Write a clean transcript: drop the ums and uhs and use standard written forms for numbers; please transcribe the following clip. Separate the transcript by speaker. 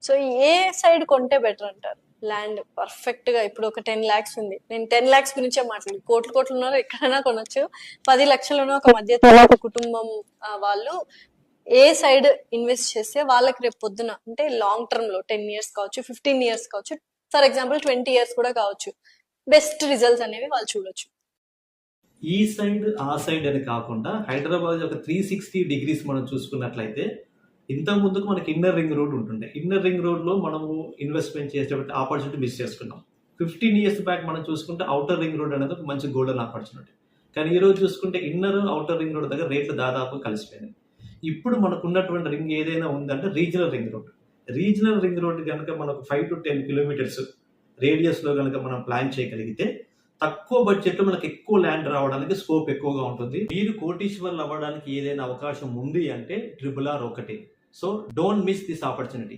Speaker 1: So ఏ side కొంటే better అంటారు land perfect గా? ఇప్పుడు ఒక 10 lakhs ఉంది, నేను 10 lakhs గురించే మాట్లాడు. కోట్లు ఉన్నారు ఎక్కడైనా కొనొచ్చు. 10 లక్షలను ఒక మధ్య తరగతి కుటుంబం వాళ్ళు ఏ సైడ్ ఇన్వెస్ట్ చేస్తే వాళ్ళకి రేపు పొద్దున అంటే లాంగ్ టర్మ్ లో 10 years కావచ్చు, 15 years కావచ్చు, ఫర్ ఎగ్జాంపుల్ 20 years కూడా కావచ్చు, బెస్ట్ రిజల్ట్స్ అనేవి వాళ్ళు చూడొచ్చు.
Speaker 2: ఈ సైడ్ ఆ సైడ్ అని కాకుండా హైదరాబాద్ ఒక 360 degrees మనం చూసుకున్నట్లయితే ఇంత ముందుకు మనకి ఇన్నర్ రింగ్ రోడ్ ఉంటుండే. ఇన్నర్ రింగ్ రోడ్ లో మనము ఇన్వెస్ట్మెంట్ చేసేటువంటి ఆపర్చునిటీ మిస్ చేసుకున్నాం. 15 years బ్యాక్ మనం చూసుకుంటే అవుటర్ రింగ్ రోడ్ అనేది ఒక మంచి గోల్డెన్ ఆపర్చునిటీ. కానీ ఈ రోజు చూసుకుంటే ఇన్నర్ అవుటర్ రింగ్ రోడ్ దగ్గర రేట్లు దాదాపు కలిసిపోయినాయి. ఇప్పుడు మనకు ఉన్నటువంటి రింగ్ ఏదైనా ఉందంటే regional ring road. Regional ring road కనుక మనకు 5 to 10 kilometers రేడియస్ లో కనుక మనం ప్లాన్ చేయగలిగితే తక్కువ బడ్జెట్ లో మనకి ఎక్కువ ల్యాండ్ రావడానికి స్కోప్ ఎక్కువగా ఉంటుంది. మీరు కోటీశ్వర్లు అవ్వడానికి ఏదైనా అవకాశం ఉంది అంటే RRR ఒకటి. So don't miss this opportunity.